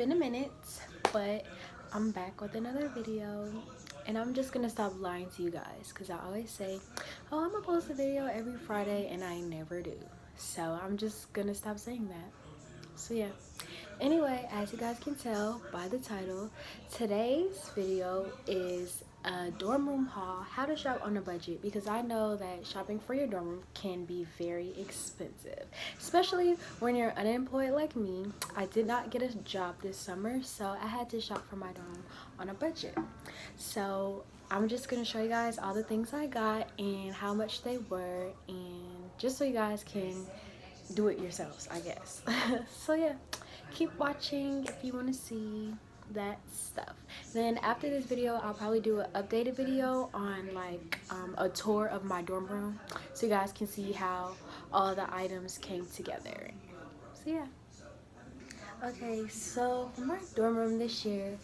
been a minute, but I'm back with another video, and I'm just gonna stop lying to you guys because I always say, oh, I'm gonna post a video every Friday, and I never do. So I'm just gonna stop saying that. So yeah, anyway, as you guys can tell by the title, today's video is a dorm room haul, how to shop on a budget, because I know that shopping for your dorm room can be very expensive, especially when you're unemployed like me. I did not get a job this summer, so I had to shop for my dorm on a budget. So I'm just gonna show you guys all the things I got and how much they were, and just so you guys can do it yourselves, I guess. So yeah, keep watching if you want to see that stuff. Then after this video, I'll probably do an updated video on like a tour of my dorm room, so you guys can see how all the items came together. So yeah. Okay, so for my dorm room this year,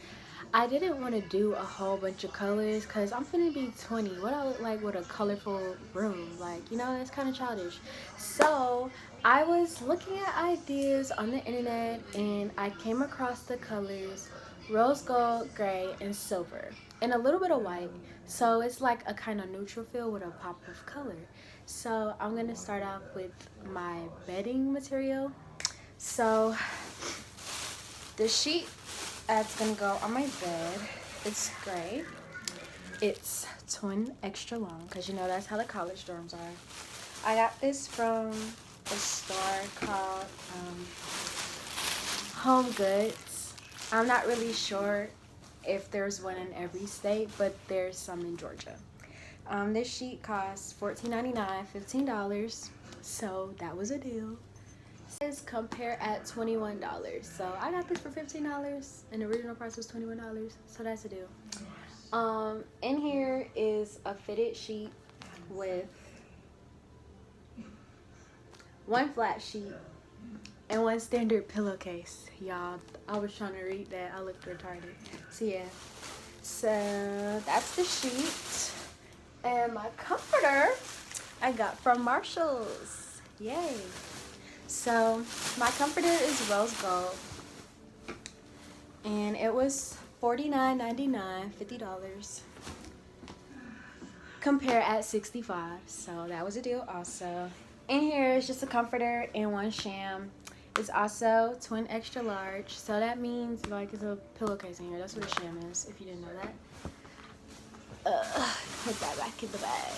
I didn't want to do a whole bunch of colors because I'm finna be 20. What I look like with a colorful room, like, you know, that's kind of childish. So I was looking at ideas on the internet, and I came across the colors rose gold, gray, and silver, and a little bit of white. So it's like a kind of neutral feel with a pop of color. So I'm gonna start off with my bedding material. So the sheet that's gonna go on my bed, it's gray. It's twin extra long, because you know that's how the college dorms are. I got this from a store called Home Goods. I'm not really sure if there's one in every state, but there's some in Georgia. This sheet costs $14.99, $15, so that was a deal. Is compare at $21, so I got this for $15 and the original price was $21, so that's a deal. In here is a fitted sheet with one flat sheet and one standard pillowcase. Y'all, I was trying to read that, I looked retarded. So yeah, so that's the sheet. And my comforter I got from Marshall's. Yay. So my comforter is rose gold, and it was $49.99, $50. Compare at $65, so that was a deal also. In here is just a comforter and one sham. It's also twin extra large, so that means like it's a pillowcase in here. That's what a sham is, if you didn't know that. Put that back in the bag.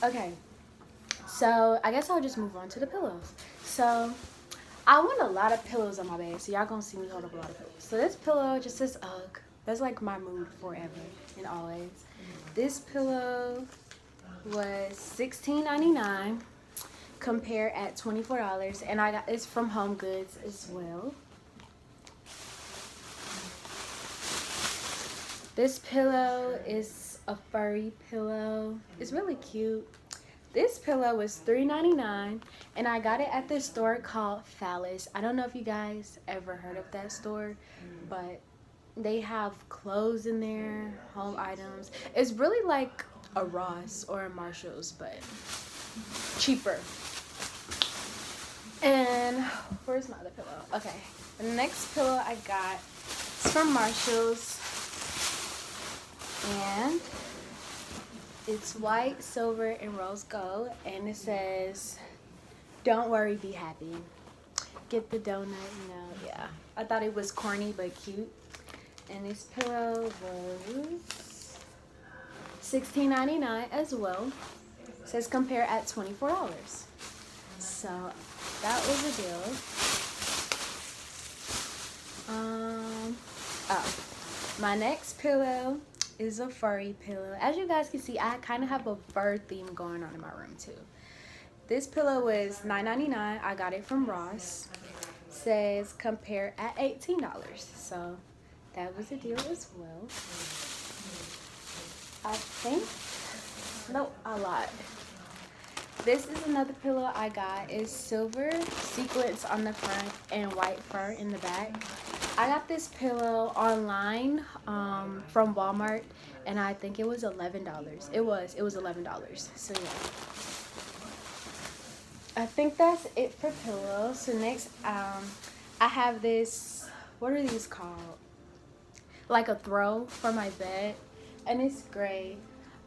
Okay, so I guess I'll just move on to the pillows. So I want a lot of pillows on my bed, so y'all gonna see me hold up a lot of pillows. So this pillow just says ugh. That's like my mood forever and always. This pillow was $16.99, compare at $24, and I got it's from Home Goods as well. This pillow is a furry pillow. It's really cute. This pillow was $3.99, and I got it at this store called Phallus. I don't know if you guys ever heard of that store, but they have clothes in there, home items. It's really like a Ross or a Marshall's, but cheaper. And where's my other pillow? Okay, the next pillow I got is from Marshall's. And it's white, silver, and rose gold, and it says, "Don't worry, be happy." Get the donut, you know, yeah. I thought it was corny but cute. And this pillow was $16.99 as well. It says compare at $24. So that was a deal. My next pillow is a furry pillow. As you guys can see, I kind of have a fur theme going on in my room too. This pillow was $9.99. I got it from Ross. Says compare at $18, so that was a deal as well. I think, no, I lied. This is another pillow I got. It's silver sequins on the front and white fur in the back. I got this pillow online from Walmart, and I think it was $11. It was $11. So yeah. I think that's it for pillows. So next, I have this, what are these called? Like a throw for my bed, and it's gray.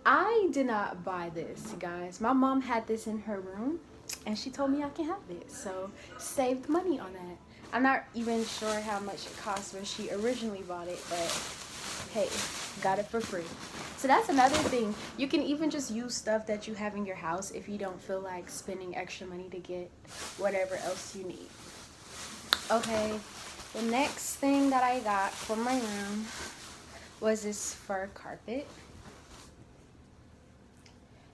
I did not buy this, you guys. My mom had this in her room, and she told me I can have it, so saved money on that. I'm not even sure how much it cost when she originally bought it, but hey, got it for free. So that's another thing. You can even just use stuff that you have in your house if you don't feel like spending extra money to get whatever else you need. Okay, the next thing that I got for my room was this fur carpet.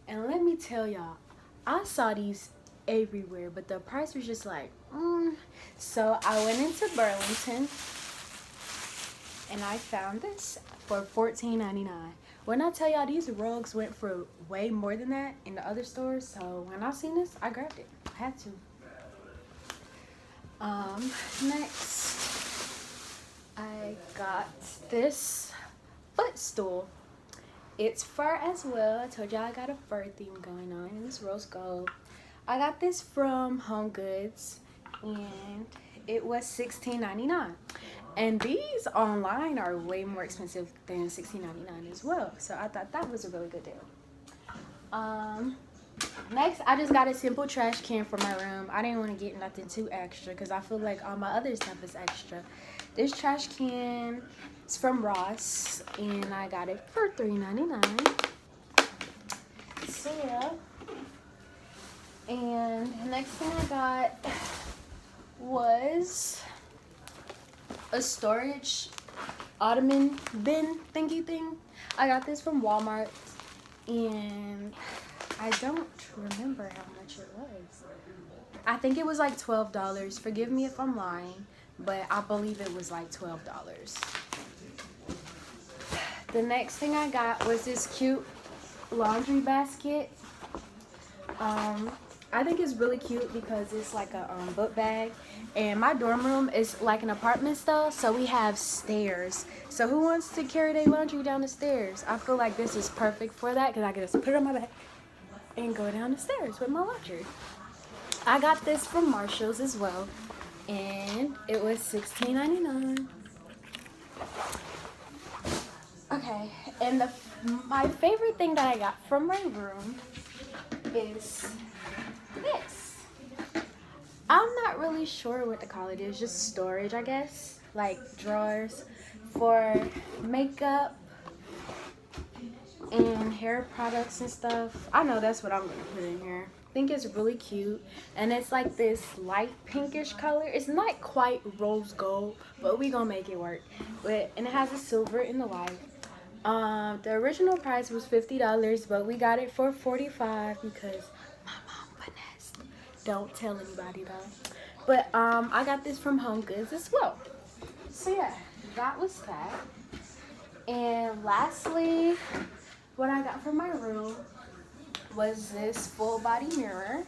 And let me tell y'all, I saw these everywhere, but the price was just like, So I went into Burlington and I found this for $14.99. When I tell y'all, these rugs went for way more than that in the other stores, so when I seen this, I grabbed it. I had to. Next, I got this footstool. It's fur as well. I told y'all I got a fur theme going on, and it's rose gold. I got this from Home Goods, and it was $16.99. And these online are way more expensive than $16.99 as well. So I thought that was a really good deal. Next, I just got a simple trash can for my room. I didn't want to get nothing too extra because I feel like all my other stuff is extra. This trash can is from Ross, and I got it for $3.99. So yeah. And the next thing I got was a storage ottoman bin thingy thing. I got this from Walmart, and I don't remember how much it was. I think it was like $12. Forgive me if I'm lying, but I believe it was like $12. The next thing I got was this cute laundry basket. I think it's really cute because it's like a book bag, and my dorm room is like an apartment style, so we have stairs. So who wants to carry their laundry down the stairs? I feel like this is perfect for that because I can just put it on my back and go down the stairs with my laundry. I got this from Marshall's as well, and it was $16.99. Okay, and my favorite thing that I got from my room is this. I'm not really sure what to call it. It's just storage, I guess, like drawers for makeup and hair products and stuff. I know that's what I'm gonna put in here. I think it's really cute, and it's like this light pinkish color. It's not quite rose gold, but we gonna make it work. And it has a silver and the white. The original price was $50, but we got it for $45 because my mom finessed. Don't tell anybody though. But I got this from Home Goods as well. So yeah, that was that. And lastly, what I got from my room was this full body mirror.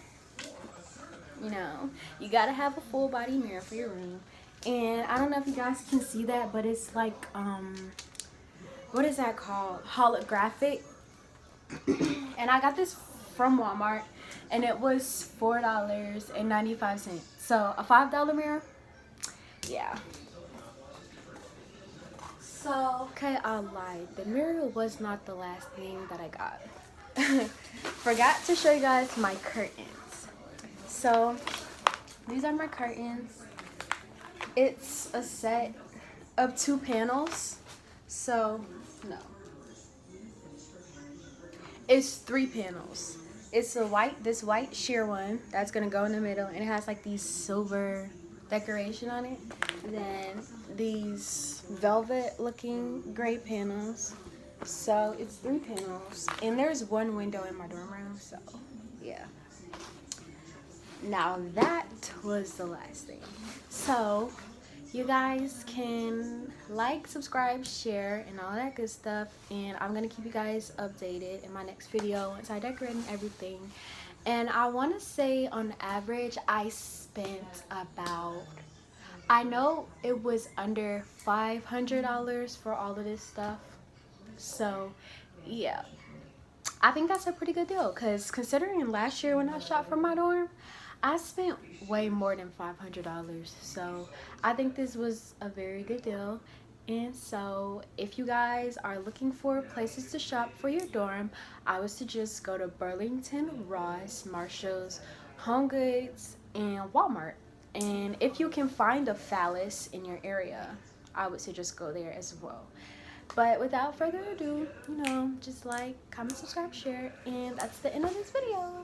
You know, you gotta have a full body mirror for your room. And I don't know if you guys can see that, but it's like what is that called? Holographic. And I got this from Walmart, and it was $4.95. So a $5 mirror. Yeah. So, okay, I lied. The mirror was not the last thing that I got. Forgot to show you guys my curtains. So, these are my curtains. It's a set of 2 panels. So, no. It's 3 panels. It's this white sheer one that's gonna go in the middle, and it has like these silver decoration on it. Then these velvet looking gray panels. So it's 3 panels, and there's 1 window in my dorm room. So yeah. Now that was the last thing. So you guys can like, subscribe, share, and all that good stuff. And I'm gonna keep you guys updated in my next video once I decorate and everything. And I want to say on average I spent about, I know it was under $500 for all of this stuff. So yeah, I think that's a pretty good deal, because considering last year when I shopped for my dorm, I spent way more than $500, so I think this was a very good deal. And so if you guys are looking for places to shop for your dorm, I would suggest go to Burlington, Ross, Marshalls, Home Goods, and Walmart. And if you can find a phallus in your area, I would suggest go there as well. But without further ado, just like, comment, subscribe, share, and that's the end of this video.